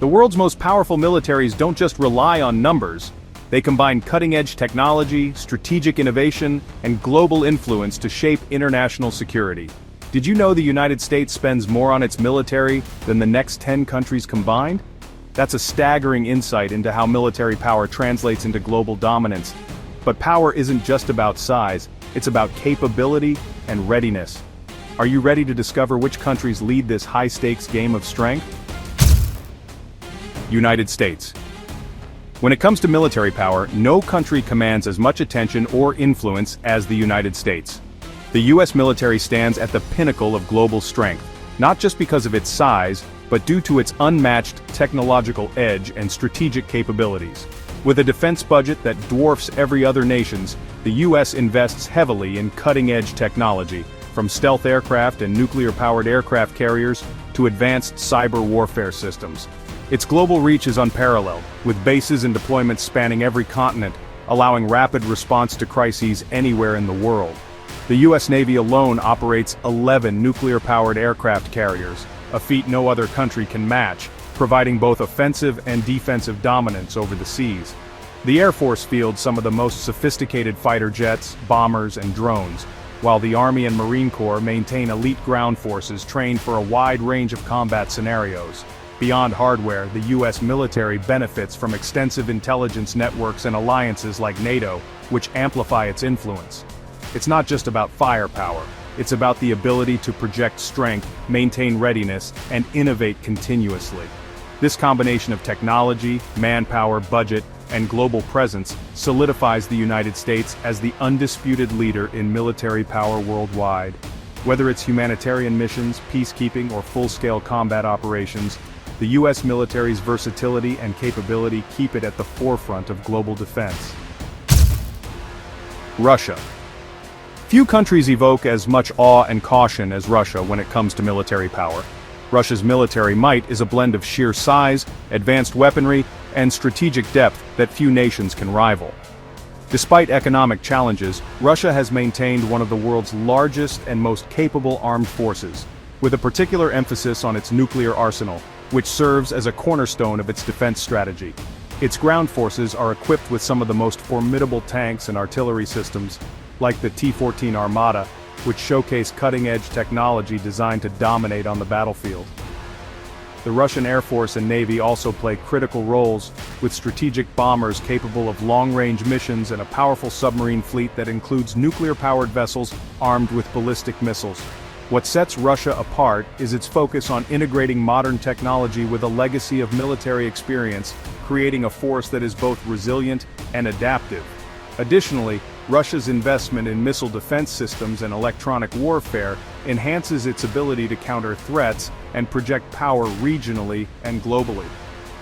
The world's most powerful militaries don't just rely on numbers. They combine cutting-edge technology, strategic innovation, and global influence to shape international security. Did you know the United States spends more on its military than the next 10 countries combined? That's a staggering insight into how military power translates into global dominance. But power isn't just about size, it's about capability and readiness. Are you ready to discover which countries lead this high-stakes game of strength? United States. When it comes to military power, no country commands as much attention or influence as the United States. The US military stands at the pinnacle of global strength, not just because of its size, but due to its unmatched technological edge and strategic capabilities. With a defense budget that dwarfs every other nation's, the US invests heavily in cutting-edge technology, from stealth aircraft and nuclear-powered aircraft carriers to advanced cyber warfare systems. Its global reach is unparalleled, with bases and deployments spanning every continent, allowing rapid response to crises anywhere in the world. The US Navy alone operates 11 nuclear-powered aircraft carriers, a feat no other country can match, providing both offensive and defensive dominance over the seas. The Air Force fields some of the most sophisticated fighter jets, bombers, and drones, while the Army and Marine Corps maintain elite ground forces trained for a wide range of combat scenarios. Beyond hardware, the US military benefits from extensive intelligence networks and alliances like NATO, which amplify its influence. It's not just about firepower, it's about the ability to project strength, maintain readiness, and innovate continuously. This combination of technology, manpower, budget, and global presence solidifies the United States as the undisputed leader in military power worldwide. Whether it's humanitarian missions, peacekeeping, or full-scale combat operations, the US military's versatility and capability keep it at the forefront of global defense. Russia. Few countries evoke as much awe and caution as Russia when it comes to military power. Russia's military might is a blend of sheer size, advanced weaponry, and strategic depth that few nations can rival. Despite economic challenges, Russia has maintained one of the world's largest and most capable armed forces, with a particular emphasis on its nuclear arsenal, which serves as a cornerstone of its defense strategy. Its ground forces are equipped with some of the most formidable tanks and artillery systems, like the T-14 Armata, which showcase cutting-edge technology designed to dominate on the battlefield. The Russian Air Force and Navy also play critical roles, with strategic bombers capable of long-range missions and a powerful submarine fleet that includes nuclear-powered vessels armed with ballistic missiles. What sets Russia apart is its focus on integrating modern technology with a legacy of military experience, creating a force that is both resilient and adaptive. Additionally, Russia's investment in missile defense systems and electronic warfare enhances its ability to counter threats and project power regionally and globally.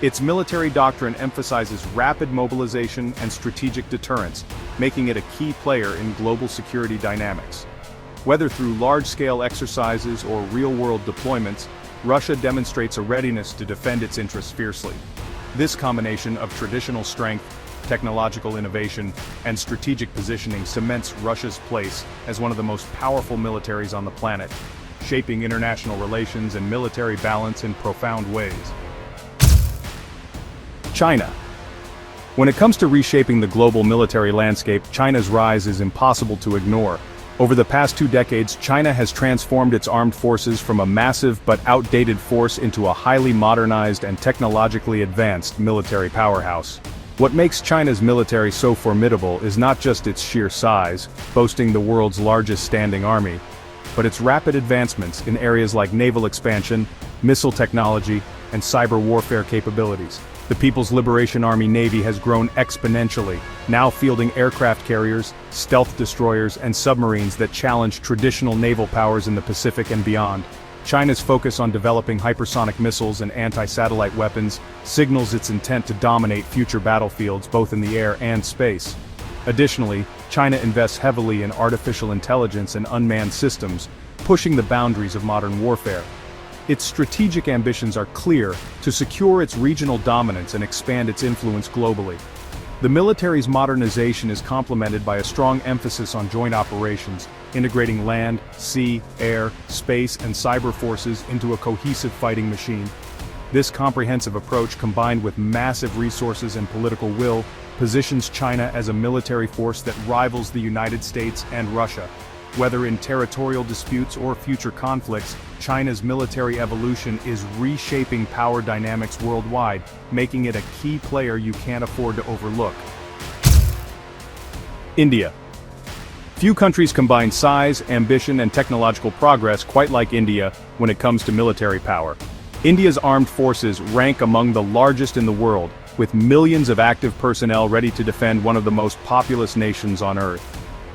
Its military doctrine emphasizes rapid mobilization and strategic deterrence, making it a key player in global security dynamics. Whether through large-scale exercises or real-world deployments, Russia demonstrates a readiness to defend its interests fiercely. This combination of traditional strength, technological innovation, and strategic positioning cements Russia's place as one of the most powerful militaries on the planet, shaping international relations and military balance in profound ways. China. When it comes to reshaping the global military landscape, China's rise is impossible to ignore. Over the past 2 decades, China has transformed its armed forces from a massive but outdated force into a highly modernized and technologically advanced military powerhouse. What makes China's military so formidable is not just its sheer size, boasting the world's largest standing army, but its rapid advancements in areas like naval expansion, missile technology, and cyber warfare capabilities. The People's Liberation Army Navy has grown exponentially, now fielding aircraft carriers, stealth destroyers, and submarines that challenge traditional naval powers in the Pacific and beyond. China's focus on developing hypersonic missiles and anti-satellite weapons signals its intent to dominate future battlefields both in the air and space. Additionally, China invests heavily in artificial intelligence and unmanned systems, pushing the boundaries of modern warfare. Its strategic ambitions are clear: to secure its regional dominance and expand its influence globally. The military's modernization is complemented by a strong emphasis on joint operations, integrating land, sea, air, space, and cyber forces into a cohesive fighting machine. This comprehensive approach, combined with massive resources and political will, positions China as a military force that rivals the United States and Russia. Whether in territorial disputes or future conflicts, China's military evolution is reshaping power dynamics worldwide, making it a key player you can't afford to overlook. India. Few countries combine size, ambition, and technological progress quite like India when it comes to military power. India's armed forces rank among the largest in the world, with millions of active personnel ready to defend one of the most populous nations on Earth.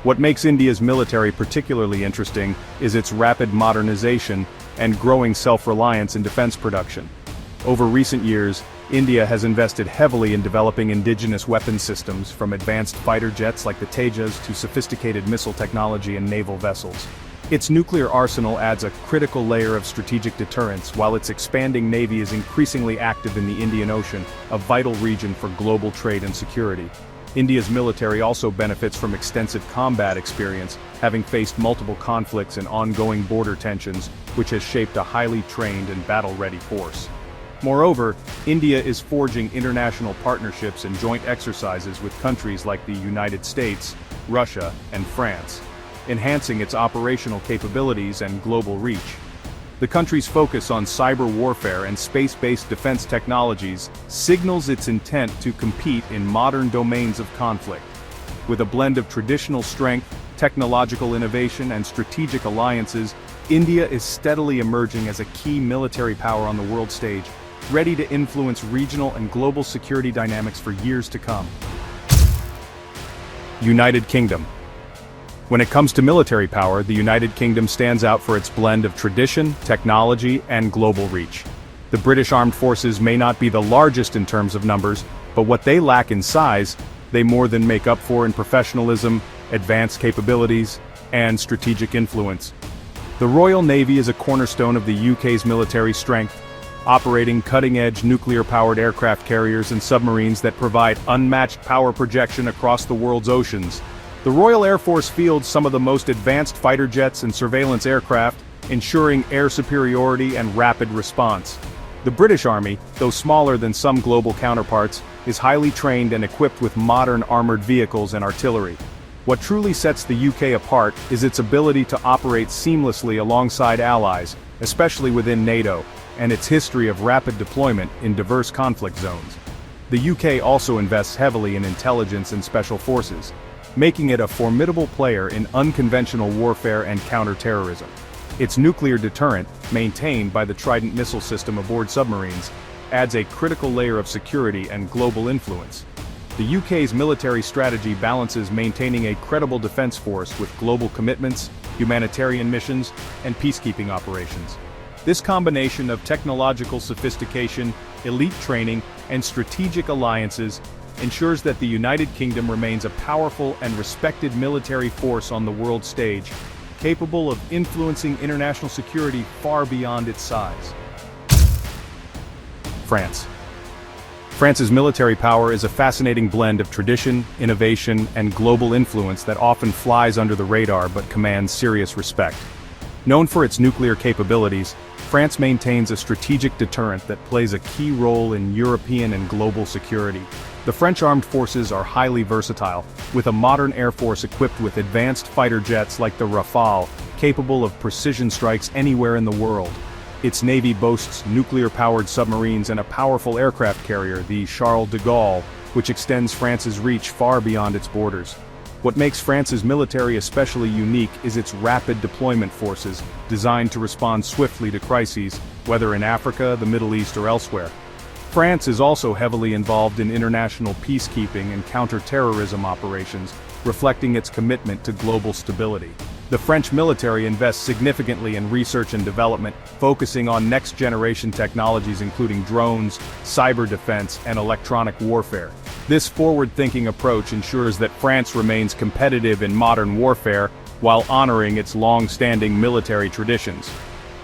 What makes India's military particularly interesting is its rapid modernization and growing self-reliance in defense production. Over recent years, India has invested heavily in developing indigenous weapon systems, from advanced fighter jets like the Tejas to sophisticated missile technology and naval vessels. Its nuclear arsenal adds a critical layer of strategic deterrence, while its expanding navy is increasingly active in the Indian Ocean, a vital region for global trade and security. India's military also benefits from extensive combat experience, having faced multiple conflicts and ongoing border tensions, which has shaped a highly trained and battle-ready force. Moreover, India is forging international partnerships and joint exercises with countries like the United States, Russia, and France, enhancing its operational capabilities and global reach. The country's focus on cyber warfare and space-based defense technologies signals its intent to compete in modern domains of conflict. With a blend of traditional strength, technological innovation, and strategic alliances, India is steadily emerging as a key military power on the world stage, ready to influence regional and global security dynamics for years to come. United Kingdom. When it comes to military power, the United Kingdom stands out for its blend of tradition, technology, and global reach. The British Armed Forces may not be the largest in terms of numbers, but what they lack in size, they more than make up for in professionalism, advanced capabilities, and strategic influence. The Royal Navy is a cornerstone of the UK's military strength, operating cutting-edge nuclear-powered aircraft carriers and submarines that provide unmatched power projection across the world's oceans. The Royal Air Force fields some of the most advanced fighter jets and surveillance aircraft, ensuring air superiority and rapid response. The British Army, though smaller than some global counterparts, is highly trained and equipped with modern armored vehicles and artillery. What truly sets the UK apart is its ability to operate seamlessly alongside allies, especially within NATO, and its history of rapid deployment in diverse conflict zones. The UK also invests heavily in intelligence and special forces, making it a formidable player in unconventional warfare and counter-terrorism. Its nuclear deterrent, maintained by the Trident missile system aboard submarines, adds a critical layer of security and global influence. The UK's military strategy balances maintaining a credible defense force with global commitments, humanitarian missions, and peacekeeping operations. This combination of technological sophistication, elite training, and strategic alliances ensures that the United Kingdom remains a powerful and respected military force on the world stage, capable of influencing international security far beyond its size. France. France's military power is a fascinating blend of tradition, innovation, and global influence that often flies under the radar but commands serious respect. Known for its nuclear capabilities, France maintains a strategic deterrent that plays a key role in European and global security. The French armed forces are highly versatile, with a modern air force equipped with advanced fighter jets like the Rafale, capable of precision strikes anywhere in the world. Its navy boasts nuclear-powered submarines and a powerful aircraft carrier, the Charles de Gaulle, which extends France's reach far beyond its borders. What makes France's military especially unique is its rapid deployment forces, designed to respond swiftly to crises, whether in Africa, the Middle East, or elsewhere. France is also heavily involved in international peacekeeping and counter-terrorism operations, reflecting its commitment to global stability. The French military invests significantly in research and development, focusing on next-generation technologies including drones, cyber defense, and electronic warfare. This forward-thinking approach ensures that France remains competitive in modern warfare while honoring its long-standing military traditions.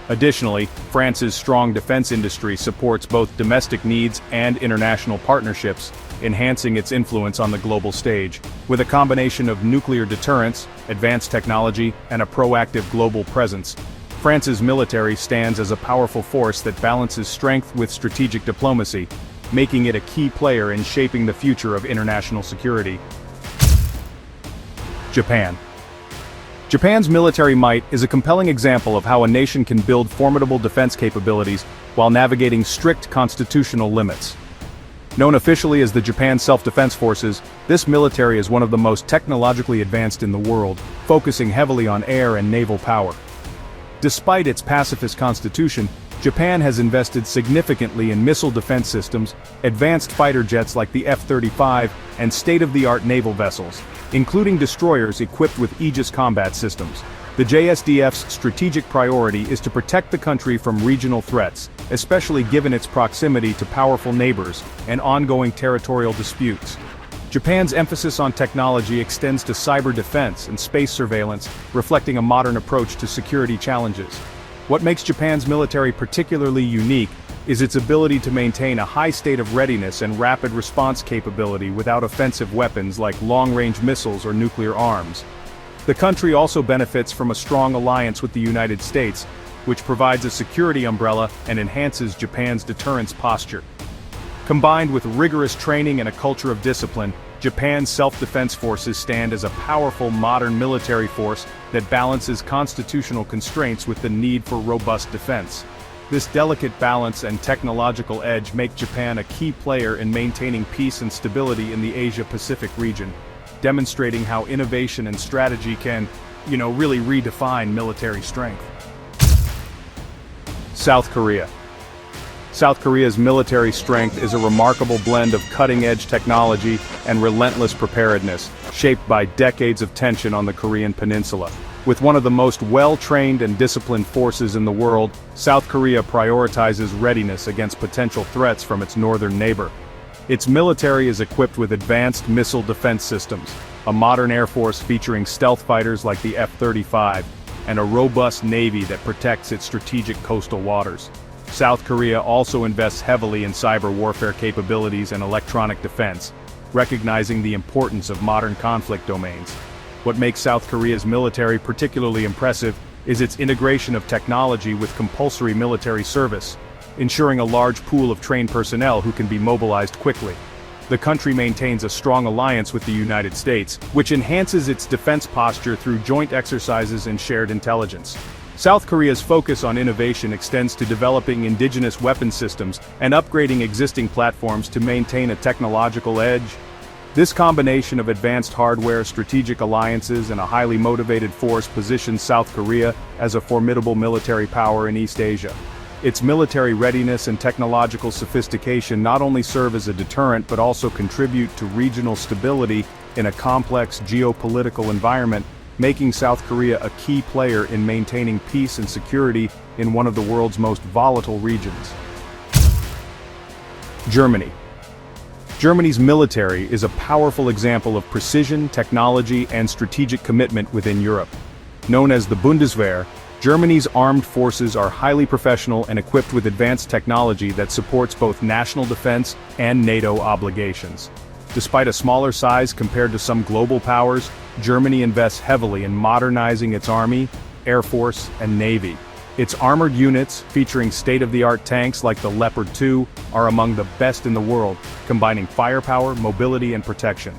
Additionally, France's strong defense industry supports both domestic needs and international partnerships, enhancing its influence on the global stage. With a combination of nuclear deterrence, advanced technology, and a proactive global presence, France's military stands as a powerful force that balances strength with strategic diplomacy, making it a key player in shaping the future of international security. Japan. Japan's military might is a compelling example of how a nation can build formidable defense capabilities while navigating strict constitutional limits. Known officially as the Japan Self-Defense Forces, this military is one of the most technologically advanced in the world, focusing heavily on air and naval power. Despite its pacifist constitution, Japan has invested significantly in missile defense systems, advanced fighter jets like the F-35, and state-of-the-art naval vessels, including destroyers equipped with Aegis combat systems. The JSDF's strategic priority is to protect the country from regional threats, especially given its proximity to powerful neighbors and ongoing territorial disputes. Japan's emphasis on technology extends to cyber defense and space surveillance, reflecting a modern approach to security challenges. What makes Japan's military particularly unique is its ability to maintain a high state of readiness and rapid response capability without offensive weapons like long-range missiles or nuclear arms. The country also benefits from a strong alliance with the United States, which provides a security umbrella and enhances Japan's deterrence posture. Combined with rigorous training and a culture of discipline, Japan's self-defense forces stand as a powerful modern military force that balances constitutional constraints with the need for robust defense. This delicate balance and technological edge make Japan a key player in maintaining peace and stability in the Asia-Pacific region, demonstrating how innovation and strategy can, really redefine military strength. South Korea. South Korea's military strength is a remarkable blend of cutting-edge technology and relentless preparedness, shaped by decades of tension on the Korean peninsula. With one of the most well-trained and disciplined forces in the world, South Korea prioritizes readiness against potential threats from its northern neighbor. Its military is equipped with advanced missile defense systems, a modern air force featuring stealth fighters like the F-35, and a robust navy that protects its strategic coastal waters. South Korea also invests heavily in cyber warfare capabilities and electronic defense, recognizing the importance of modern conflict domains. What makes South Korea's military particularly impressive is its integration of technology with compulsory military service, ensuring a large pool of trained personnel who can be mobilized quickly. The country maintains a strong alliance with the United States, which enhances its defense posture through joint exercises and shared intelligence. South Korea's focus on innovation extends to developing indigenous weapon systems and upgrading existing platforms to maintain a technological edge. This combination of advanced hardware, strategic alliances, and a highly motivated force positions South Korea as a formidable military power in East Asia. Its military readiness and technological sophistication not only serve as a deterrent but also contribute to regional stability in a complex geopolitical environment, making South Korea a key player in maintaining peace and security in one of the world's most volatile regions. Germany. Germany's military is a powerful example of precision, technology, and strategic commitment within Europe. Known as the Bundeswehr, Germany's armed forces are highly professional and equipped with advanced technology that supports both national defense and NATO obligations. Despite a smaller size compared to some global powers, Germany invests heavily in modernizing its army, air force, and navy. Its armored units, featuring state-of-the-art tanks like the Leopard 2, are among the best in the world, combining firepower, mobility, and protection.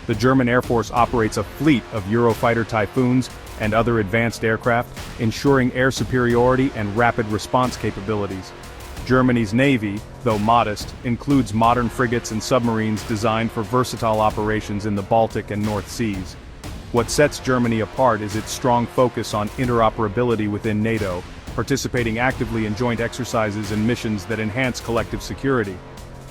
The German Air Force operates a fleet of Eurofighter Typhoons and other advanced aircraft, ensuring air superiority and rapid response capabilities. Germany's navy, though modest, includes modern frigates and submarines designed for versatile operations in the Baltic and North Seas. What sets Germany apart is its strong focus on interoperability within NATO, participating actively in joint exercises and missions that enhance collective security.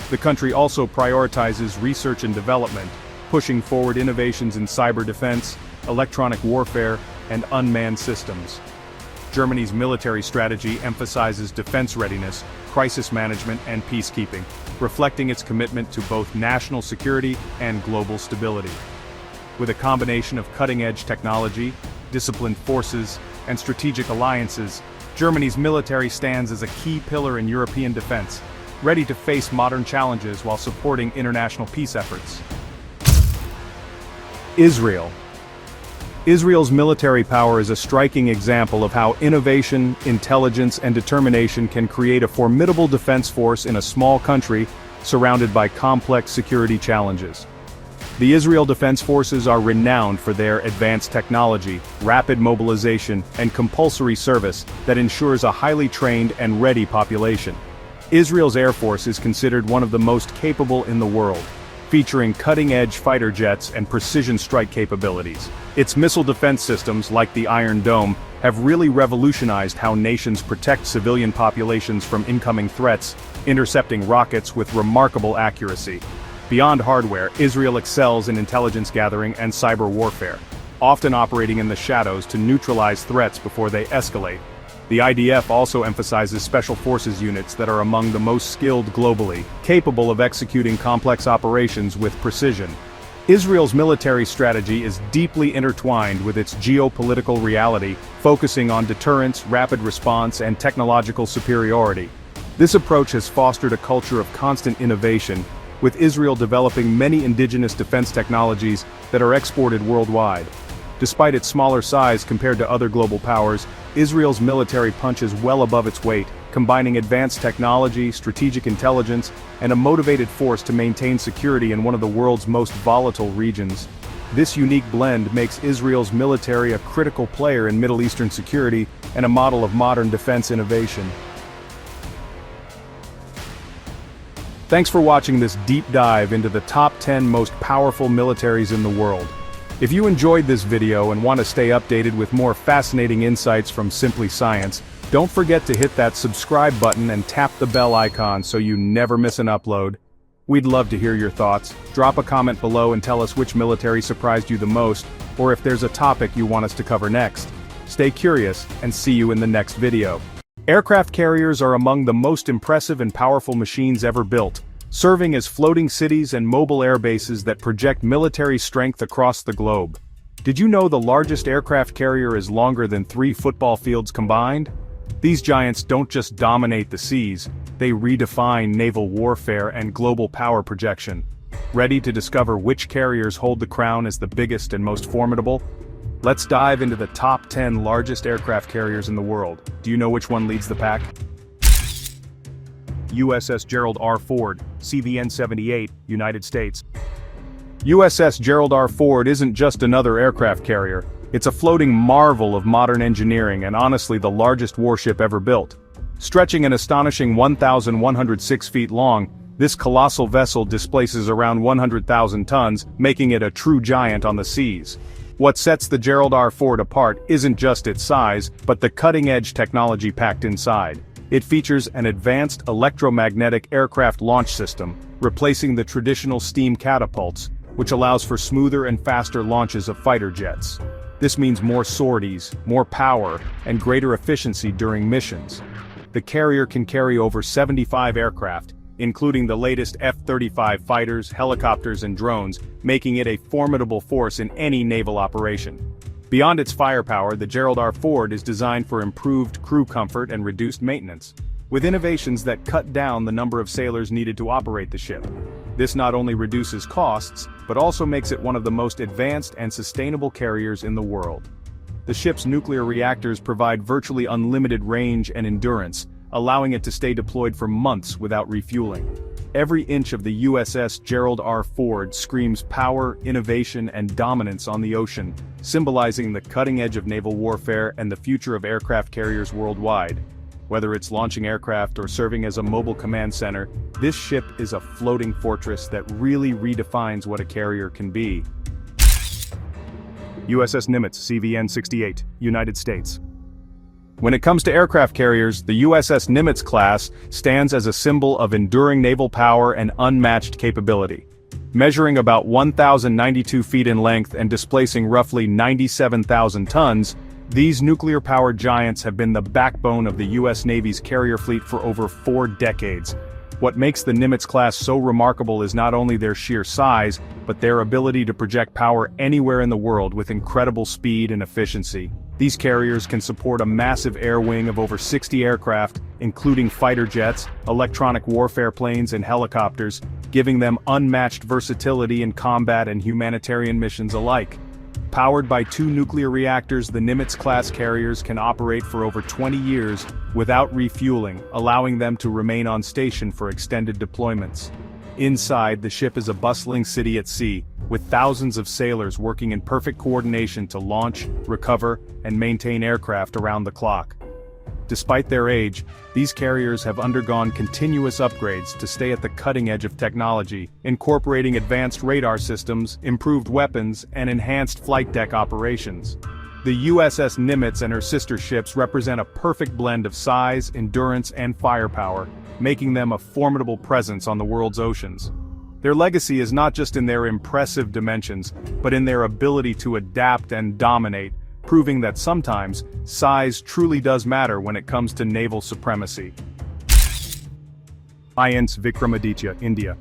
The country also prioritizes research and development, pushing forward innovations in cyber defense, electronic warfare, and unmanned systems. Germany's military strategy emphasizes defense readiness, crisis management, and peacekeeping, reflecting its commitment to both national security and global stability. With a combination of cutting-edge technology, disciplined forces, and strategic alliances, Germany's military stands as a key pillar in European defense, ready to face modern challenges while supporting international peace efforts. Israel. Israel's military power is a striking example of how innovation, intelligence, and determination can create a formidable defense force in a small country surrounded by complex security challenges. The Israel Defense Forces are renowned for their advanced technology, rapid mobilization, and compulsory service that ensures a highly trained and ready population. Israel's Air Force is considered one of the most capable in the world, featuring cutting-edge fighter jets and precision strike capabilities. Its missile defense systems, like the Iron Dome, have really revolutionized how nations protect civilian populations from incoming threats, intercepting rockets with remarkable accuracy. Beyond hardware, Israel excels in intelligence gathering and cyber warfare, often operating in the shadows to neutralize threats before they escalate. The IDF also emphasizes special forces units that are among the most skilled globally, capable of executing complex operations with precision. Israel's military strategy is deeply intertwined with its geopolitical reality, focusing on deterrence, rapid response, and technological superiority. This approach has fostered a culture of constant innovation, with Israel developing many indigenous defense technologies that are exported worldwide. Despite its smaller size compared to other global powers, Israel's military punches well above its weight, combining advanced technology, strategic intelligence, and a motivated force to maintain security in one of the world's most volatile regions. This unique blend makes Israel's military a critical player in Middle Eastern security and a model of modern defense innovation. Thanks for watching this deep dive into the top 10 most powerful militaries in the world. If you enjoyed this video and want to stay updated with more fascinating insights from Simply Science, don't forget to hit that subscribe button and tap the bell icon so you never miss an upload. We'd love to hear your thoughts. Drop a comment below and tell us which military surprised you the most, or if there's a topic you want us to cover next. Stay curious, and see you in the next video. Aircraft carriers are among the most impressive and powerful machines ever built, serving as floating cities and mobile air bases that project military strength across the globe. Did you know the largest aircraft carrier is longer than 3 football fields combined? These giants don't just dominate the seas, they redefine naval warfare and global power projection. Ready to discover which carriers hold the crown as the biggest and most formidable? Let's dive into the top 10 largest aircraft carriers in the world. Do you know which one leads the pack? USS Gerald R. Ford, CVN-78, United States. USS Gerald R. Ford isn't just another aircraft carrier, it's a floating marvel of modern engineering and honestly the largest warship ever built. Stretching an astonishing 1,106 feet long, this colossal vessel displaces around 100,000 tons, making it a true giant on the seas. What sets the Gerald R. Ford apart isn't just its size, but the cutting-edge technology packed inside. It features an advanced electromagnetic aircraft launch system, replacing the traditional steam catapults, which allows for smoother and faster launches of fighter jets. This means more sorties, more power, and greater efficiency during missions. The carrier can carry over 75 aircraft, including the latest F-35 fighters, helicopters, and drones, making it a formidable force in any naval operation. Beyond its firepower, the Gerald R. Ford is designed for improved crew comfort and reduced maintenance, with innovations that cut down the number of sailors needed to operate the ship. This not only reduces costs, but also makes it one of the most advanced and sustainable carriers in the world. The ship's nuclear reactors provide virtually unlimited range and endurance, allowing it to stay deployed for months without refueling. Every inch of the USS Gerald R. Ford screams power, innovation, and dominance on the ocean, symbolizing the cutting edge of naval warfare and the future of aircraft carriers worldwide. Whether it's launching aircraft or serving as a mobile command center, this ship is a floating fortress that really redefines what a carrier can be. USS Nimitz, CVN-68, United States. When it comes to aircraft carriers, the USS Nimitz class stands as a symbol of enduring naval power and unmatched capability. Measuring about 1,092 feet in length and displacing roughly 97,000 tons, these nuclear-powered giants have been the backbone of the U.S. Navy's carrier fleet for over 4 decades. What makes the Nimitz class so remarkable is not only their sheer size, but their ability to project power anywhere in the world with incredible speed and efficiency. These carriers can support a massive air wing of over 60 aircraft, including fighter jets, electronic warfare planes, and helicopters, giving them unmatched versatility in combat and humanitarian missions alike. Powered by 2 nuclear reactors, the Nimitz-class carriers can operate for over 20 years without refueling, allowing them to remain on station for extended deployments. Inside, the ship is a bustling city at sea, with thousands of sailors working in perfect coordination to launch, recover, and maintain aircraft around the clock. Despite their age, these carriers have undergone continuous upgrades to stay at the cutting edge of technology, incorporating advanced radar systems, improved weapons, and enhanced flight deck operations. The USS Nimitz and her sister ships represent a perfect blend of size, endurance, and firepower, making them a formidable presence on the world's oceans. Their legacy is not just in their impressive dimensions, but in their ability to adapt and dominate, proving that sometimes, size truly does matter when it comes to naval supremacy. INS Vikramaditya, India.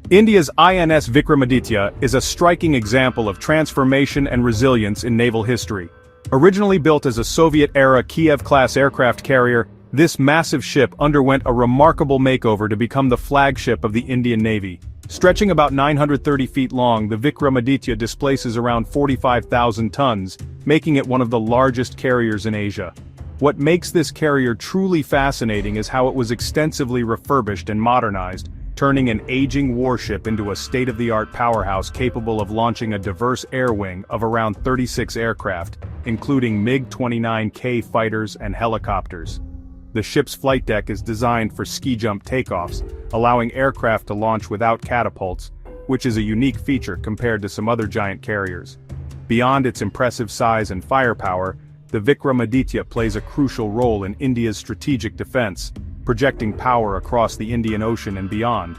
India's INS Vikramaditya is a striking example of transformation and resilience in naval history. Originally built as a Soviet-era Kiev-class aircraft carrier, this massive ship underwent a remarkable makeover to become the flagship of the Indian Navy. Stretching about 930 feet long, the Vikramaditya displaces around 45,000 tons, making it one of the largest carriers in Asia. What makes this carrier truly fascinating is how it was extensively refurbished and modernized, turning an aging warship into a state-of-the-art powerhouse capable of launching a diverse air wing of around 36 aircraft, including MiG-29K fighters and helicopters. The ship's flight deck is designed for ski-jump takeoffs, allowing aircraft to launch without catapults, which is a unique feature compared to some other giant carriers. Beyond its impressive size and firepower, the Vikramaditya plays a crucial role in India's strategic defense, projecting power across the Indian Ocean and beyond.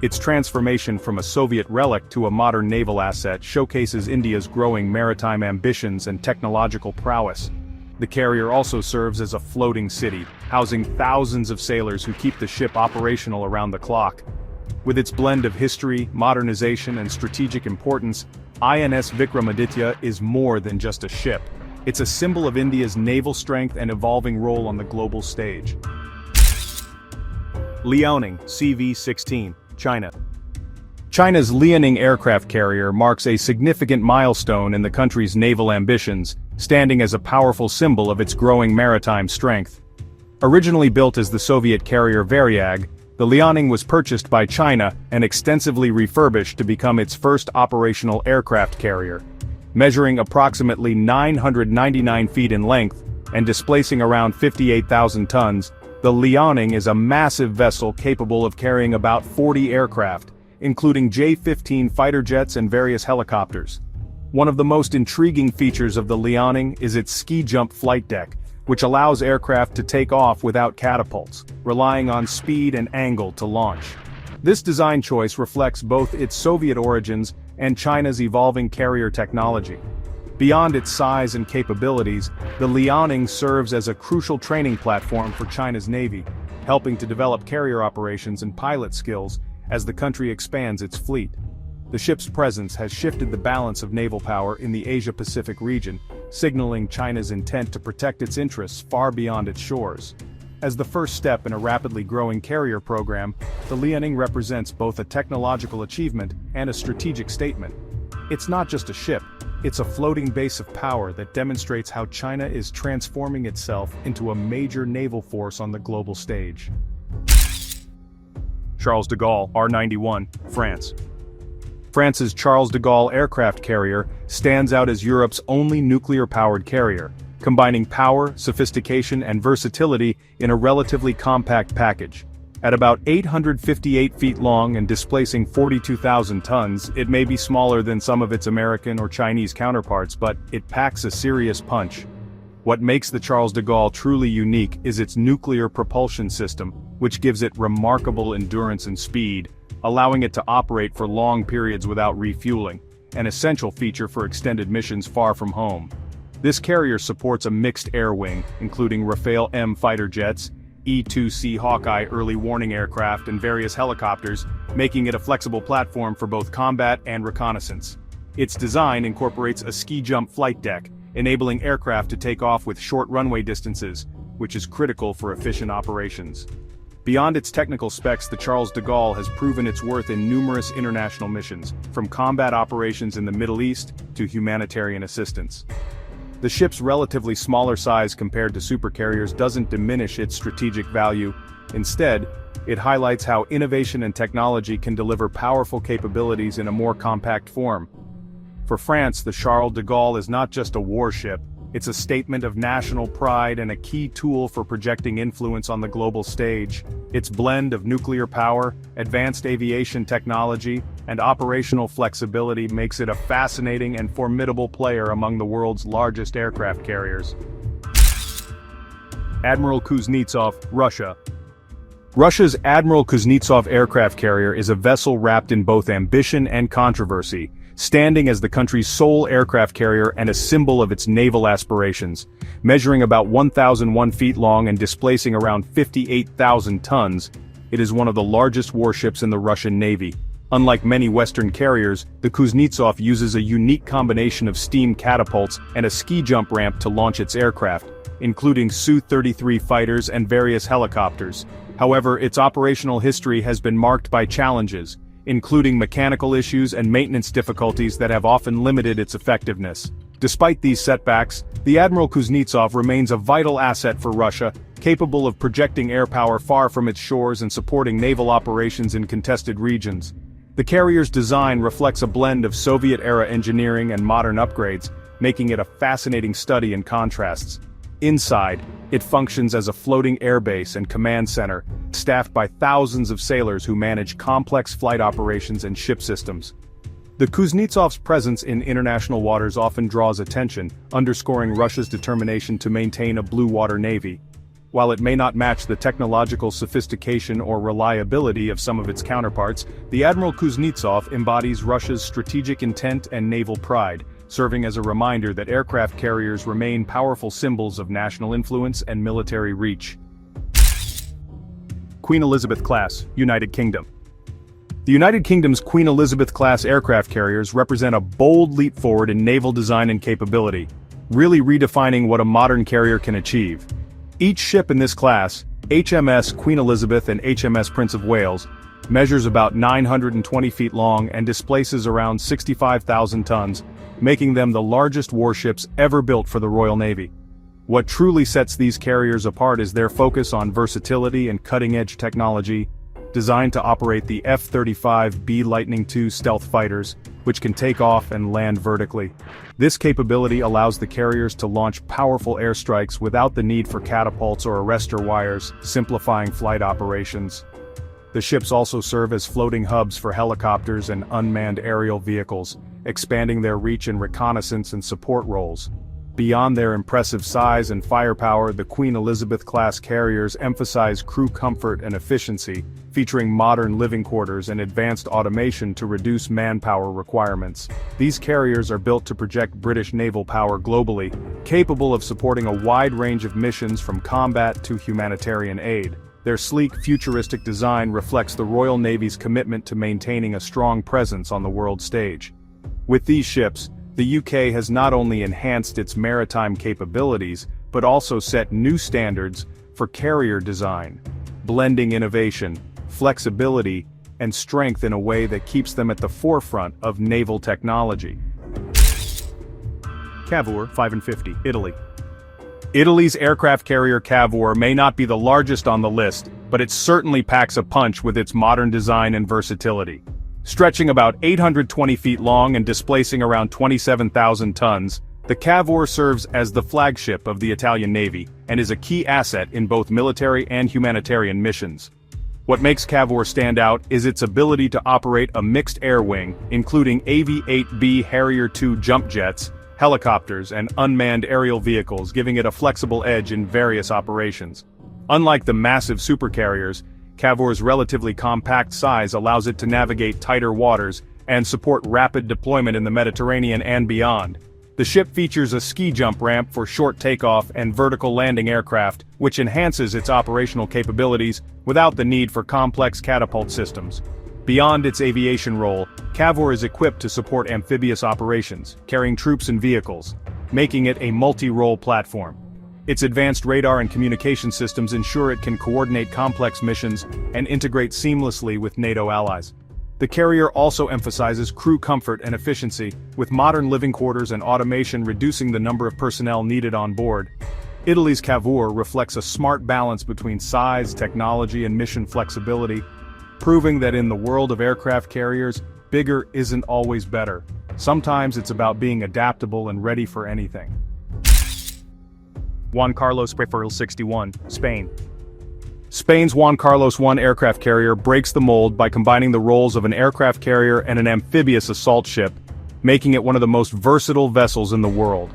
Its transformation from a Soviet relic to a modern naval asset showcases India's growing maritime ambitions and technological prowess. The carrier also serves as a floating city, housing thousands of sailors who keep the ship operational around the clock. With its blend of history, modernization, and strategic importance, INS Vikramaditya is more than just a ship. It's a symbol of India's naval strength and evolving role on the global stage. Liaoning, CV-16, China. China's Liaoning aircraft carrier marks a significant milestone in the country's naval ambitions, standing as a powerful symbol of its growing maritime strength. Originally built as the Soviet carrier Varyag, the Liaoning was purchased by China and extensively refurbished to become its first operational aircraft carrier. Measuring approximately 999 feet in length and displacing around 58,000 tons, the Liaoning is a massive vessel capable of carrying about 40 aircraft, including J-15 fighter jets and various helicopters. One of the most intriguing features of the Liaoning is its ski-jump flight deck, which allows aircraft to take off without catapults, relying on speed and angle to launch. This design choice reflects both its Soviet origins and China's evolving carrier technology. Beyond its size and capabilities, the Liaoning serves as a crucial training platform for China's Navy, helping to develop carrier operations and pilot skills as the country expands its fleet. The ship's presence has shifted the balance of naval power in the Asia-Pacific region, signaling China's intent to protect its interests far beyond its shores. As the first step in a rapidly growing carrier program, the Liaoning represents both a technological achievement and a strategic statement. It's not just a ship, it's a floating base of power that demonstrates how China is transforming itself into a major naval force on the global stage. Charles de Gaulle, R-91, France. France's Charles de Gaulle aircraft carrier stands out as Europe's only nuclear-powered carrier, combining power, sophistication, and versatility in a relatively compact package. At about 858 feet long and displacing 42,000 tons, it may be smaller than some of its American or Chinese counterparts, but it packs a serious punch. What makes the Charles de Gaulle truly unique is its nuclear propulsion system, which gives it remarkable endurance and speed, allowing it to operate for long periods without refueling, an essential feature for extended missions far from home. This carrier supports a mixed air wing, including Rafale M fighter jets, E-2C Hawkeye early warning aircraft, and various helicopters, making it a flexible platform for both combat and reconnaissance. Its design incorporates a ski-jump flight deck, enabling aircraft to take off with short runway distances, which is critical for efficient operations. Beyond its technical specs, the Charles de Gaulle has proven its worth in numerous international missions, from combat operations in the Middle East to humanitarian assistance. The ship's relatively smaller size compared to supercarriers doesn't diminish its strategic value. Instead, it highlights how innovation and technology can deliver powerful capabilities in a more compact form. For France, the Charles de Gaulle is not just a warship, it's a statement of national pride and a key tool for projecting influence on the global stage. Its blend of nuclear power, advanced aviation technology, and operational flexibility makes it a fascinating and formidable player among the world's largest aircraft carriers. Admiral Kuznetsov, Russia. Russia's Admiral Kuznetsov aircraft carrier is a vessel wrapped in both ambition and controversy, standing as the country's sole aircraft carrier and a symbol of its naval aspirations. Measuring about 1,001 feet long and displacing around 58,000 tons, it is one of the largest warships in the Russian Navy. Unlike many Western carriers, the Kuznetsov uses a unique combination of steam catapults and a ski jump ramp to launch its aircraft, including Su-33 fighters and various helicopters. However, its operational history has been marked by challenges, including mechanical issues and maintenance difficulties that have often limited its effectiveness. Despite these setbacks, the Admiral Kuznetsov remains a vital asset for Russia, capable of projecting air power far from its shores and supporting naval operations in contested regions. The carrier's design reflects a blend of Soviet-era engineering and modern upgrades, making it a fascinating study in contrasts. Inside, it functions as a floating airbase and command center, staffed by thousands of sailors who manage complex flight operations and ship systems. The Kuznetsov's presence in international waters often draws attention, underscoring Russia's determination to maintain a blue water navy. While it may not match the technological sophistication or reliability of some of its counterparts, the Admiral Kuznetsov embodies Russia's strategic intent and naval pride, serving as a reminder that aircraft carriers remain powerful symbols of national influence and military reach. Queen Elizabeth-class, United Kingdom. The United Kingdom's Queen Elizabeth-class aircraft carriers represent a bold leap forward in naval design and capability, really redefining what a modern carrier can achieve. Each ship in this class, HMS Queen Elizabeth and HMS Prince of Wales, measures about 920 feet long and displaces around 65,000 tons, making them the largest warships ever built for the Royal Navy. What truly sets these carriers apart is their focus on versatility and cutting-edge technology, designed to operate the F-35B Lightning II stealth fighters, which can take off and land vertically. This capability allows the carriers to launch powerful airstrikes without the need for catapults or arrestor wires, simplifying flight operations. The ships also serve as floating hubs for helicopters and unmanned aerial vehicles, expanding their reach in reconnaissance and support roles. Beyond their impressive size and firepower, the Queen Elizabeth-class carriers emphasize crew comfort and efficiency, featuring modern living quarters and advanced automation to reduce manpower requirements. These carriers are built to project British naval power globally, capable of supporting a wide range of missions from combat to humanitarian aid. Their sleek, futuristic design reflects the Royal Navy's commitment to maintaining a strong presence on the world stage. With these ships, the UK has not only enhanced its maritime capabilities, but also set new standards for carrier design, blending innovation, flexibility, and strength in a way that keeps them at the forefront of naval technology. Cavour 550, Italy. Italy's aircraft carrier Cavour may not be the largest on the list, but it certainly packs a punch with its modern design and versatility. Stretching about 820 feet long and displacing around 27,000 tons, the Cavour serves as the flagship of the Italian Navy, and is a key asset in both military and humanitarian missions. What makes Cavour stand out is its ability to operate a mixed air wing, including AV-8B Harrier II jump jets, helicopters, and unmanned aerial vehicles, giving it a flexible edge in various operations. Unlike the massive supercarriers, Cavour's relatively compact size allows it to navigate tighter waters and support rapid deployment in the Mediterranean and beyond. The ship features a ski jump ramp for short takeoff and vertical landing aircraft, which enhances its operational capabilities without the need for complex catapult systems. Beyond its aviation role, Cavour is equipped to support amphibious operations, carrying troops and vehicles, making it a multi-role platform. Its advanced radar and communication systems ensure it can coordinate complex missions and integrate seamlessly with NATO allies. The carrier also emphasizes crew comfort and efficiency, with modern living quarters and automation reducing the number of personnel needed on board. Italy's Cavour reflects a smart balance between size, technology, and mission flexibility, proving that in the world of aircraft carriers, bigger isn't always better. Sometimes it's about being adaptable and ready for anything. Juan Carlos Preferil 61, Spain. Spain's Juan Carlos I aircraft carrier breaks the mold by combining the roles of an aircraft carrier and an amphibious assault ship, making it one of the most versatile vessels in the world.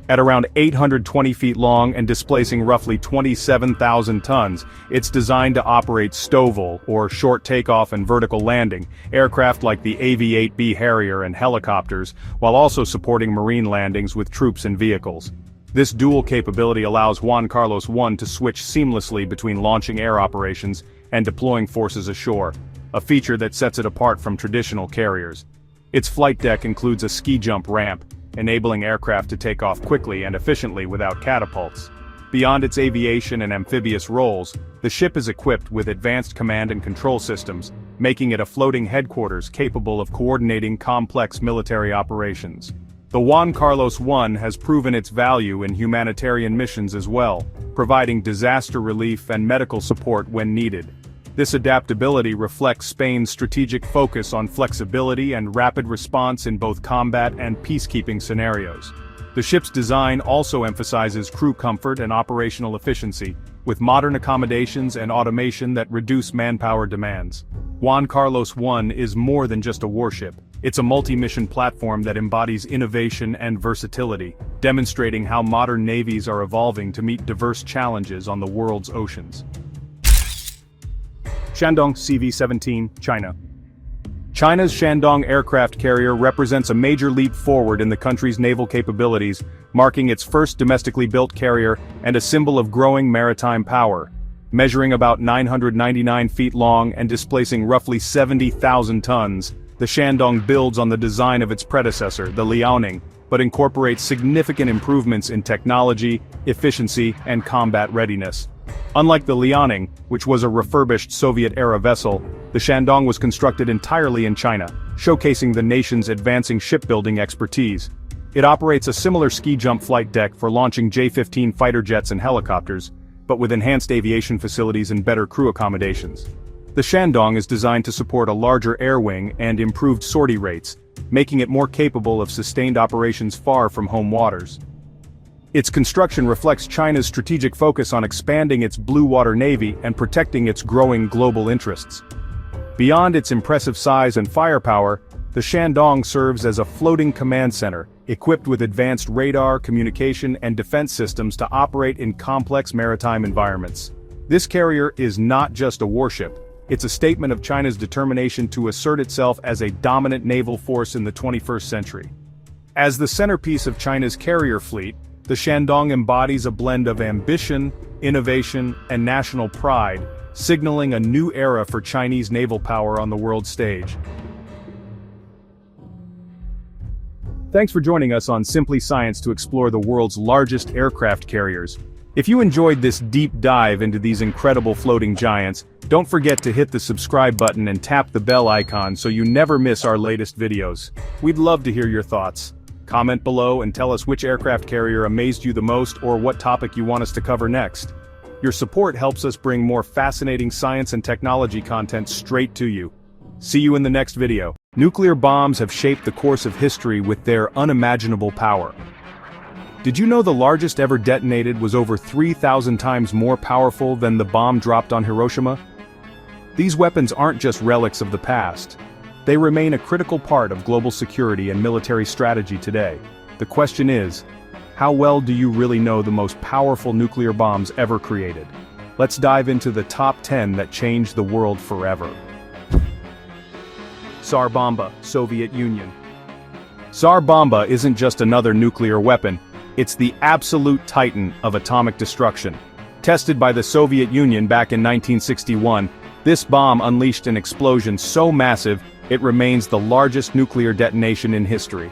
At around 820 feet long and displacing roughly 27,000 tons, it's designed to operate STOVL, or short takeoff and vertical landing, aircraft like the AV-8B Harrier and helicopters, while also supporting marine landings with troops and vehicles. This dual capability allows Juan Carlos I to switch seamlessly between launching air operations and deploying forces ashore, a feature that sets it apart from traditional carriers. Its flight deck includes a ski jump ramp, enabling aircraft to take off quickly and efficiently without catapults. Beyond its aviation and amphibious roles, the ship is equipped with advanced command and control systems, making it a floating headquarters capable of coordinating complex military operations. The Juan Carlos I has proven its value in humanitarian missions as well, providing disaster relief and medical support when needed. This adaptability reflects Spain's strategic focus on flexibility and rapid response in both combat and peacekeeping scenarios. The ship's design also emphasizes crew comfort and operational efficiency, with modern accommodations and automation that reduce manpower demands. Juan Carlos I is more than just a warship. It's a multi-mission platform that embodies innovation and versatility, demonstrating how modern navies are evolving to meet diverse challenges on the world's oceans. Shandong CV-17, China. China's Shandong aircraft carrier represents a major leap forward in the country's naval capabilities, marking its first domestically built carrier and a symbol of growing maritime power. Measuring about 999 feet long and displacing roughly 70,000 tons, the Shandong builds on the design of its predecessor, the Liaoning, but incorporates significant improvements in technology, efficiency, and combat readiness. Unlike the Liaoning, which was a refurbished Soviet-era vessel, the Shandong was constructed entirely in China, showcasing the nation's advancing shipbuilding expertise. It operates a similar ski jump flight deck for launching J-15 fighter jets and helicopters, but with enhanced aviation facilities and better crew accommodations. The Shandong is designed to support a larger air wing and improved sortie rates, making it more capable of sustained operations far from home waters. Its construction reflects China's strategic focus on expanding its blue water navy and protecting its growing global interests. Beyond its impressive size and firepower, the Shandong serves as a floating command center, equipped with advanced radar, communication, and defense systems to operate in complex maritime environments. This carrier is not just a warship. It's a statement of China's determination to assert itself as a dominant naval force in the 21st century. As the centerpiece of China's carrier fleet, the Shandong embodies a blend of ambition, innovation, and national pride, signaling a new era for Chinese naval power on the world stage. Thanks for joining us on Simply Science to explore the world's largest aircraft carriers. If you enjoyed this deep dive into these incredible floating giants, don't forget to hit the subscribe button and tap the bell icon so you never miss our latest videos. We'd love to hear your thoughts. Comment below and tell us which aircraft carrier amazed you the most or what topic you want us to cover next. Your support helps us bring more fascinating science and technology content straight to you. See you in the next video. Nuclear bombs have shaped the course of history with their unimaginable power. Did you know the largest ever detonated was over 3,000 times more powerful than the bomb dropped on Hiroshima? These weapons aren't just relics of the past. They remain a critical part of global security and military strategy today. The question is, how well do you really know the most powerful nuclear bombs ever created? Let's dive into the top 10 that changed the world forever. Tsar Bomba, Soviet Union. Tsar Bomba isn't just another nuclear weapon, it's the absolute titan of atomic destruction. Tested by the Soviet Union back in 1961, this bomb unleashed an explosion so massive, it remains the largest nuclear detonation in history.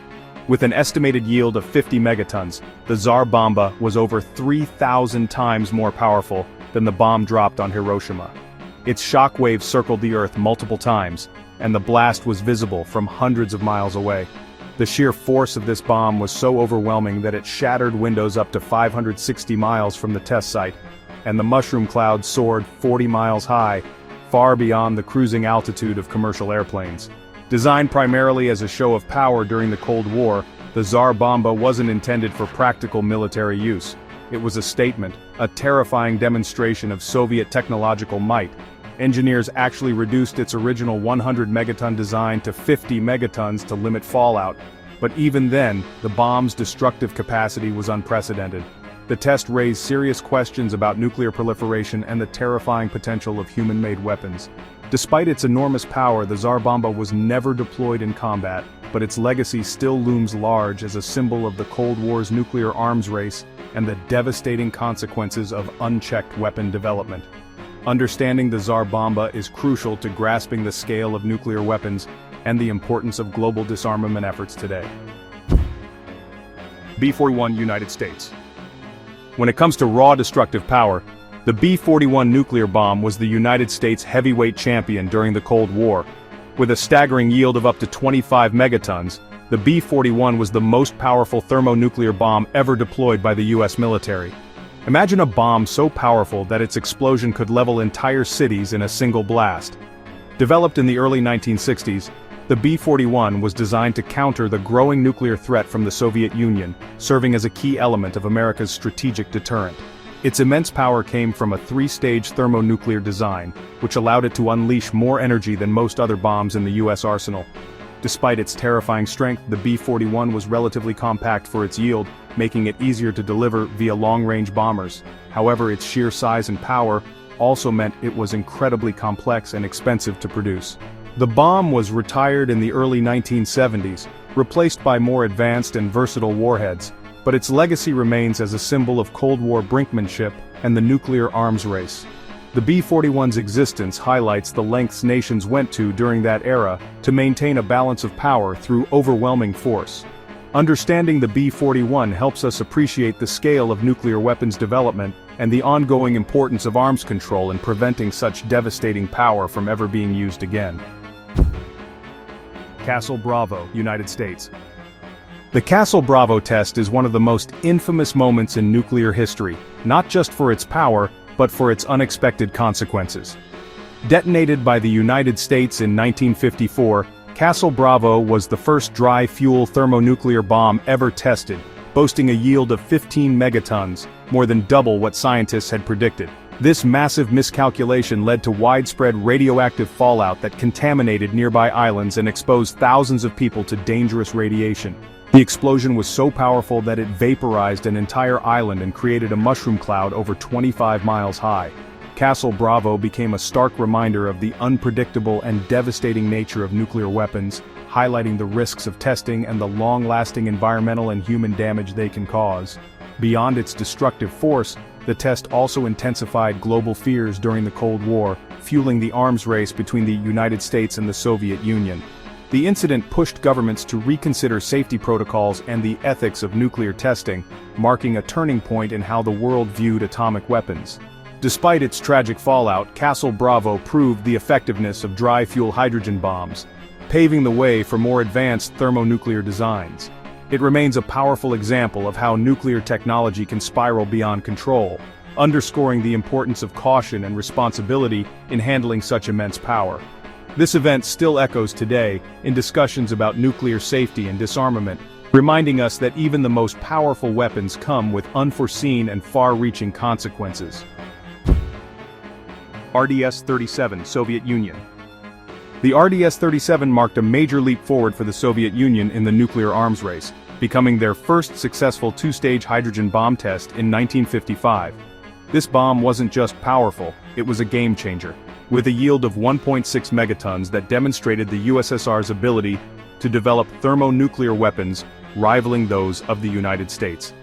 With an estimated yield of 50 megatons, the Tsar Bomba was over 3,000 times more powerful than the bomb dropped on Hiroshima. Its shock waves circled the Earth multiple times, and the blast was visible from hundreds of miles away. The sheer force of this bomb was so overwhelming that it shattered windows up to 560 miles from the test site, and the mushroom cloud soared 40 miles high, far beyond the cruising altitude of commercial airplanes. Designed primarily as a show of power during the Cold War, the Tsar Bomba wasn't intended for practical military use. It was a statement, a terrifying demonstration of Soviet technological might. Engineers actually reduced its original 100 megaton design to 50 megatons to limit fallout, but even then, the bomb's destructive capacity was unprecedented. The test raised serious questions about nuclear proliferation and the terrifying potential of human-made weapons. Despite its enormous power, the Tsar Bomba was never deployed in combat, but its legacy still looms large as a symbol of the Cold War's nuclear arms race and the devastating consequences of unchecked weapon development. Understanding the Tsar Bomba is crucial to grasping the scale of nuclear weapons and the importance of global disarmament efforts today. B-41 United States. When it comes to raw destructive power, the B-41 nuclear bomb was the United States heavyweight champion during the Cold War. With a staggering yield of up to 25 megatons, the B-41 was the most powerful thermonuclear bomb ever deployed by the US military. Imagine a bomb so powerful that its explosion could level entire cities in a single blast. Developed in the early 1960s, the B-41 was designed to counter the growing nuclear threat from the Soviet Union, serving as a key element of America's strategic deterrent. Its immense power came from a three-stage thermonuclear design, which allowed it to unleash more energy than most other bombs in the US arsenal. Despite its terrifying strength, the B-41 was relatively compact for its yield, making it easier to deliver via long-range bombers. However, its sheer size and power also meant it was incredibly complex and expensive to produce. The bomb was retired in the early 1970s, replaced by more advanced and versatile warheads, but its legacy remains as a symbol of Cold War brinkmanship and the nuclear arms race. The B-41's existence highlights the lengths nations went to during that era to maintain a balance of power through overwhelming force. Understanding the B-41 helps us appreciate the scale of nuclear weapons development and the ongoing importance of arms control in preventing such devastating power from ever being used again. Castle Bravo, United States. The Castle Bravo test is one of the most infamous moments in nuclear history, not just for its power, but for its unexpected consequences. Detonated by the United States in 1954, Castle Bravo was the first dry-fuel thermonuclear bomb ever tested, boasting a yield of 15 megatons, more than double what scientists had predicted. This massive miscalculation led to widespread radioactive fallout that contaminated nearby islands and exposed thousands of people to dangerous radiation. The explosion was so powerful that it vaporized an entire island and created a mushroom cloud over 25 miles high. Castle Bravo became a stark reminder of the unpredictable and devastating nature of nuclear weapons, highlighting the risks of testing and the long-lasting environmental and human damage they can cause. Beyond its destructive force, the test also intensified global fears during the Cold War, fueling the arms race between the United States and the Soviet Union. The incident pushed governments to reconsider safety protocols and the ethics of nuclear testing, marking a turning point in how the world viewed atomic weapons. Despite its tragic fallout, Castle Bravo proved the effectiveness of dry-fuel hydrogen bombs, paving the way for more advanced thermonuclear designs. It remains a powerful example of how nuclear technology can spiral beyond control, underscoring the importance of caution and responsibility in handling such immense power. This event still echoes today in discussions about nuclear safety and disarmament, reminding us that even the most powerful weapons come with unforeseen and far-reaching consequences. RDS-37, Soviet Union. The RDS-37 marked a major leap forward for the Soviet Union in the nuclear arms race, becoming their first successful two-stage hydrogen bomb test in 1955. This bomb wasn't just powerful, it was a game-changer, with a yield of 1.6 megatons that demonstrated the USSR's ability to develop thermonuclear weapons rivaling those of the United States.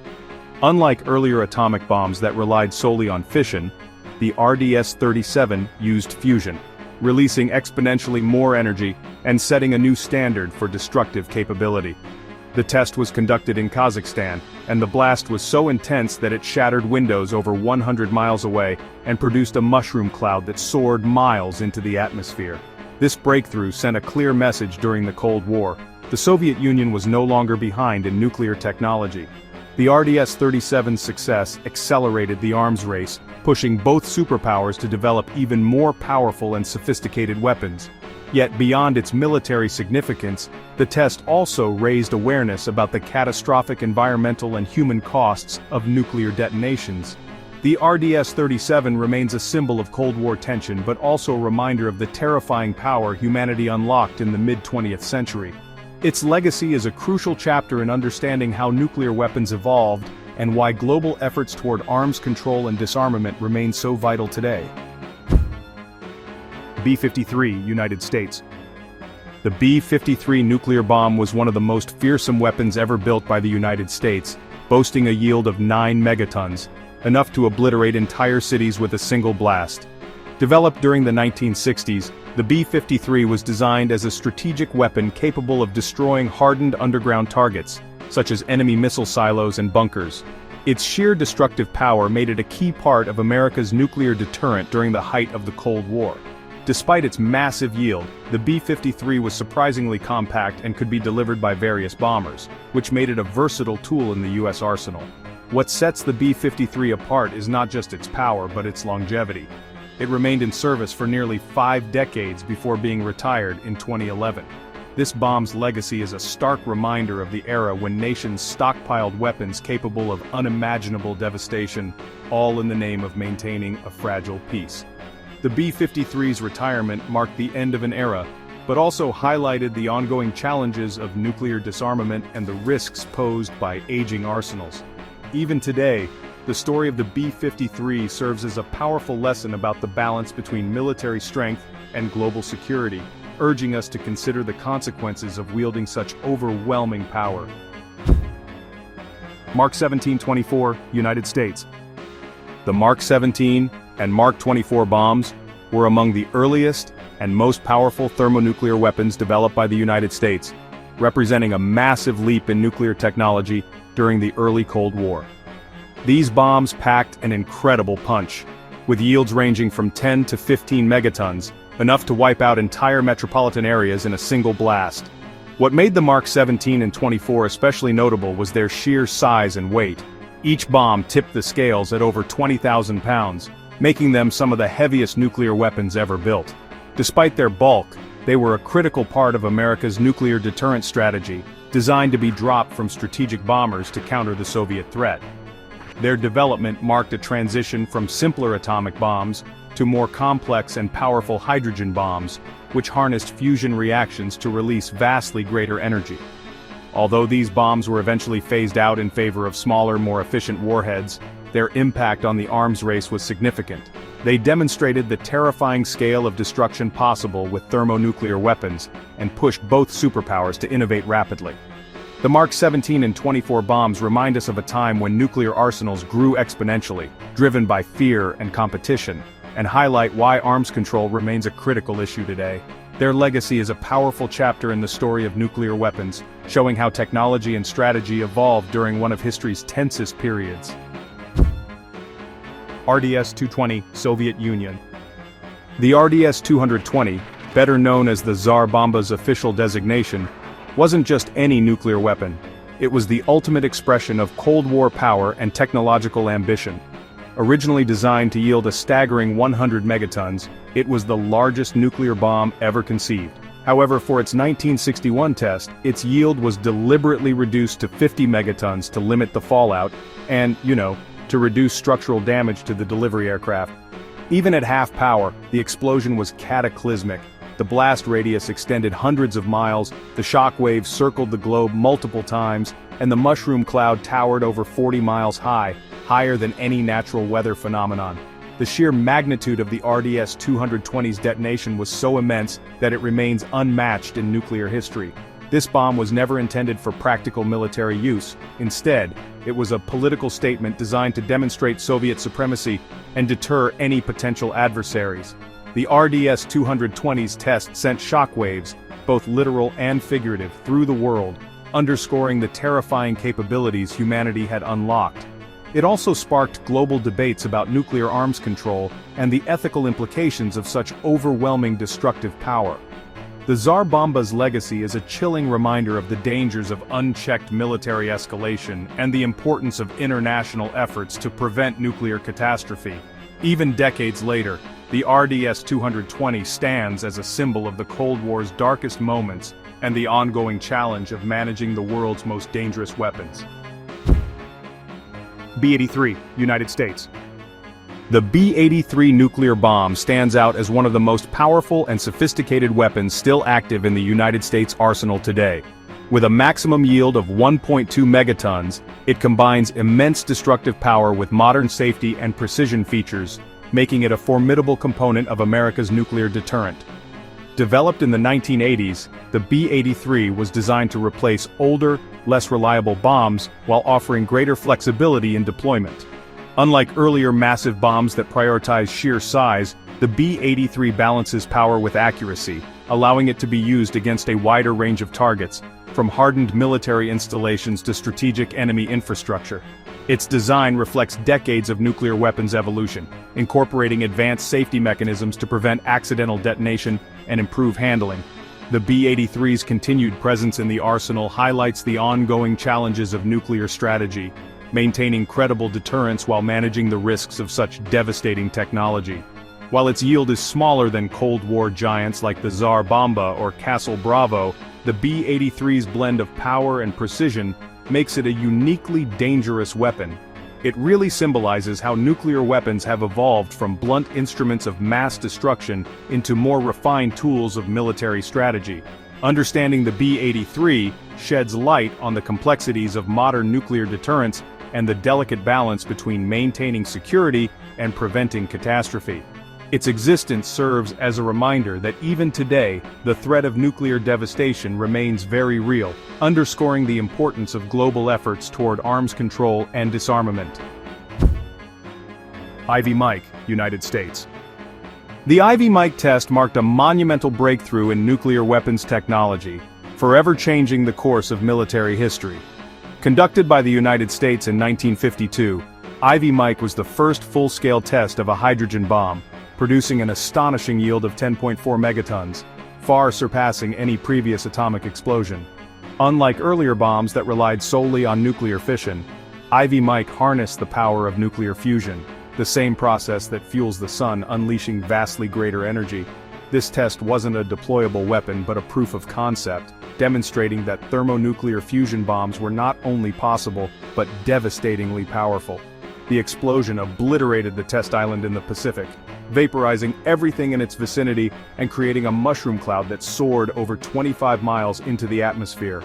Unlike earlier atomic bombs that relied solely on fission, the RDS-37 used fusion, releasing exponentially more energy and setting a new standard for destructive capability. The test was conducted in Kazakhstan, and the blast was so intense that it shattered windows over 100 miles away and produced a mushroom cloud that soared miles into the atmosphere. This breakthrough sent a clear message during the Cold War. The Soviet Union was no longer behind in nuclear technology. The RDS-37's success accelerated the arms race, pushing both superpowers to develop even more powerful and sophisticated weapons. Yet beyond its military significance, the test also raised awareness about the catastrophic environmental and human costs of nuclear detonations. The RDS-37 remains a symbol of Cold War tension but also a reminder of the terrifying power humanity unlocked in the mid-20th century. Its legacy is a crucial chapter in understanding how nuclear weapons evolved and why global efforts toward arms control and disarmament remain so vital today. B-53, United States. The B-53 nuclear bomb was one of the most fearsome weapons ever built by the United States, boasting a yield of 9 megatons, enough to obliterate entire cities with a single blast. Developed during the 1960s, the B-53 was designed as a strategic weapon capable of destroying hardened underground targets, such as enemy missile silos and bunkers. Its sheer destructive power made it a key part of America's nuclear deterrent during the height of the Cold War. Despite its massive yield, the B-53 was surprisingly compact and could be delivered by various bombers, which made it a versatile tool in the U.S. arsenal. What sets the B-53 apart is not just its power but its longevity. It remained in service for nearly 5 decades before being retired in 2011. This bomb's legacy is a stark reminder of the era when nations stockpiled weapons capable of unimaginable devastation, all in the name of maintaining a fragile peace. The B-53's retirement marked the end of an era, but also highlighted the ongoing challenges of nuclear disarmament and the risks posed by aging arsenals. Even today, the story of the B-53 serves as a powerful lesson about the balance between military strength and global security, urging us to consider the consequences of wielding such overwhelming power. Mark 17-24, United States. The Mark 17 and Mark 24 bombs were among the earliest and most powerful thermonuclear weapons developed by the United States, representing a massive leap in nuclear technology during the early Cold War. These bombs packed an incredible punch, with yields ranging from 10 to 15 megatons, enough to wipe out entire metropolitan areas in a single blast. What made the Mark 17 and 24 especially notable was their sheer size and weight. Each bomb tipped the scales at over 20,000 pounds, making them some of the heaviest nuclear weapons ever built. Despite their bulk, they were a critical part of America's nuclear deterrent strategy, designed to be dropped from strategic bombers to counter the Soviet threat. Their development marked a transition from simpler atomic bombs to more complex and powerful hydrogen bombs, which harnessed fusion reactions to release vastly greater energy. Although these bombs were eventually phased out in favor of smaller, more efficient warheads, their impact on the arms race was significant. They demonstrated the terrifying scale of destruction possible with thermonuclear weapons and pushed both superpowers to innovate rapidly. The Mark 17 and 24 bombs remind us of a time when nuclear arsenals grew exponentially, driven by fear and competition, and highlight why arms control remains a critical issue today. Their legacy is a powerful chapter in the story of nuclear weapons, showing how technology and strategy evolved during one of history's tensest periods. RDS-220, Soviet Union. The RDS-220, better known as the Tsar Bomba's official designation, wasn't just any nuclear weapon. It was the ultimate expression of Cold War power and technological ambition. Originally designed to yield a staggering 100 megatons, it was the largest nuclear bomb ever conceived. However, for its 1961 test, its yield was deliberately reduced to 50 megatons to limit the fallout and, to reduce structural damage to the delivery aircraft. Even at half power, the explosion was cataclysmic. The blast radius extended hundreds of miles, the shock waves circled the globe multiple times, and the mushroom cloud towered over 40 miles high, higher than any natural weather phenomenon. The sheer magnitude of the RDS-220's detonation was so immense that it remains unmatched in nuclear history. This bomb was never intended for practical military use. Instead, it was a political statement designed to demonstrate Soviet supremacy and deter any potential adversaries. The RDS-220's test sent shockwaves, both literal and figurative, through the world, underscoring the terrifying capabilities humanity had unlocked. It also sparked global debates about nuclear arms control and the ethical implications of such overwhelming destructive power. The Tsar Bomba's legacy is a chilling reminder of the dangers of unchecked military escalation and the importance of international efforts to prevent nuclear catastrophe. Even decades later, the RDS-220 stands as a symbol of the Cold War's darkest moments and the ongoing challenge of managing the world's most dangerous weapons. B-83, United States. The B-83 nuclear bomb stands out as one of the most powerful and sophisticated weapons still active in the United States arsenal today. With a maximum yield of 1.2 megatons, it combines immense destructive power with modern safety and precision features, making it a formidable component of America's nuclear deterrent. Developed in the 1980s, the B-83 was designed to replace older, less reliable bombs while offering greater flexibility in deployment. Unlike earlier massive bombs that prioritize sheer size, the B-83 balances power with accuracy, allowing it to be used against a wider range of targets, from hardened military installations to strategic enemy infrastructure. Its design reflects decades of nuclear weapons evolution, incorporating advanced safety mechanisms to prevent accidental detonation and improve handling. The B-83's continued presence in the arsenal highlights the ongoing challenges of nuclear strategy, maintaining credible deterrence while managing the risks of such devastating technology. While its yield is smaller than Cold War giants like the Tsar Bomba or Castle Bravo, the B-83's blend of power and precision makes it a uniquely dangerous weapon. It really symbolizes how nuclear weapons have evolved from blunt instruments of mass destruction into more refined tools of military strategy. Understanding the B-83 sheds light on the complexities of modern nuclear deterrence and the delicate balance between maintaining security and preventing catastrophe. Its existence serves as a reminder that even today, the threat of nuclear devastation remains very real, underscoring the importance of global efforts toward arms control and disarmament. Ivy Mike, United States. The Ivy Mike test marked a monumental breakthrough in nuclear weapons technology, forever changing the course of military history. Conducted by the United States in 1952, Ivy Mike was the first full-scale test of a hydrogen bomb, producing an astonishing yield of 10.4 megatons, far surpassing any previous atomic explosion. Unlike earlier bombs that relied solely on nuclear fission, Ivy Mike harnessed the power of nuclear fusion, the same process that fuels the sun, unleashing vastly greater energy. This test wasn't a deployable weapon but a proof of concept, demonstrating that thermonuclear fusion bombs were not only possible but devastatingly powerful. The explosion obliterated the test island in the Pacific, vaporizing everything in its vicinity and creating a mushroom cloud that soared over 25 miles into the atmosphere.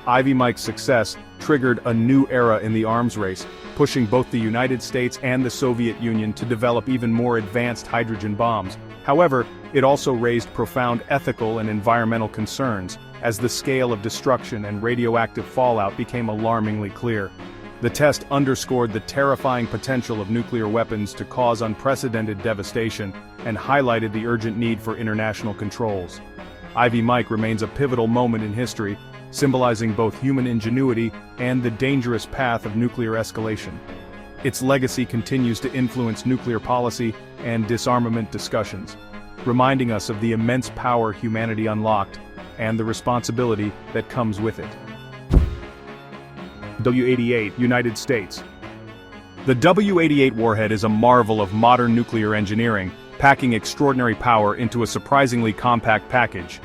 Ivy Mike's success triggered a new era in the arms race, pushing both the United States and the Soviet Union to develop even more advanced hydrogen bombs. However, it also raised profound ethical and environmental concerns, as the scale of destruction and radioactive fallout became alarmingly clear. The test underscored the terrifying potential of nuclear weapons to cause unprecedented devastation and highlighted the urgent need for international controls. Ivy Mike remains a pivotal moment in history, symbolizing both human ingenuity and the dangerous path of nuclear escalation. Its legacy continues to influence nuclear policy and disarmament discussions, reminding us of the immense power humanity unlocked and the responsibility that comes with it. W-88, United States. The W-88 warhead is a marvel of modern nuclear engineering, packing extraordinary power into a surprisingly compact package.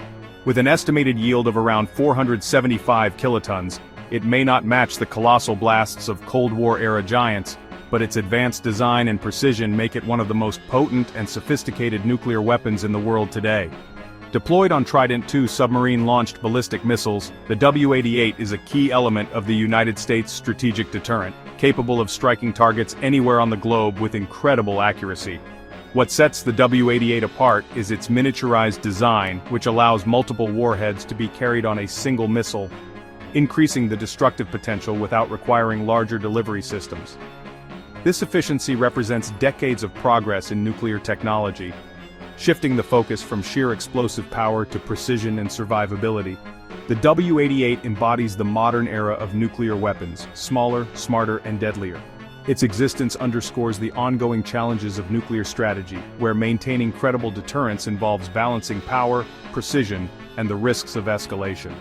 With an estimated yield of around 475 kilotons, it may not match the colossal blasts of Cold War-era giants, but its advanced design and precision make it one of the most potent and sophisticated nuclear weapons in the world today. Deployed on Trident II submarine-launched ballistic missiles, the W-88 is a key element of the United States strategic deterrent, capable of striking targets anywhere on the globe with incredible accuracy. What sets the W-88 apart is its miniaturized design, which allows multiple warheads to be carried on a single missile, increasing the destructive potential without requiring larger delivery systems. This efficiency represents decades of progress in nuclear technology, shifting the focus from sheer explosive power to precision and survivability. The W-88 embodies the modern era of nuclear weapons, smaller, smarter, and deadlier. Its existence underscores the ongoing challenges of nuclear strategy, where maintaining credible deterrence involves balancing power, precision, and the risks of escalation.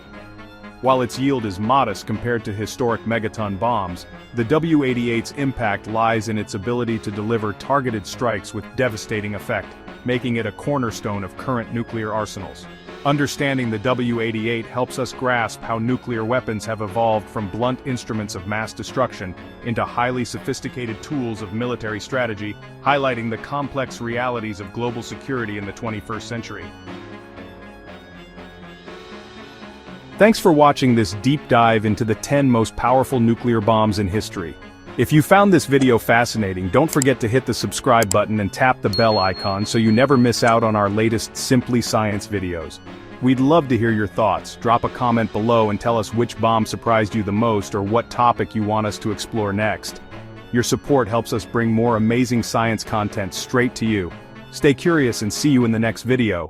While its yield is modest compared to historic megaton bombs, the W-88's impact lies in its ability to deliver targeted strikes with devastating effect, making it a cornerstone of current nuclear arsenals. Understanding the W-88 helps us grasp how nuclear weapons have evolved from blunt instruments of mass destruction into highly sophisticated tools of military strategy, highlighting the complex realities of global security in the 21st century. Thanks for watching this deep dive into the 10 most powerful nuclear bombs in history. If you found this video fascinating, don't forget to hit the subscribe button and tap the bell icon so you never miss out on our latest Simply Science videos. We'd love to hear your thoughts. Drop a comment below and tell us which bomb surprised you the most or what topic you want us to explore next. Your support helps us bring more amazing science content straight to you. Stay curious and see you in the next video.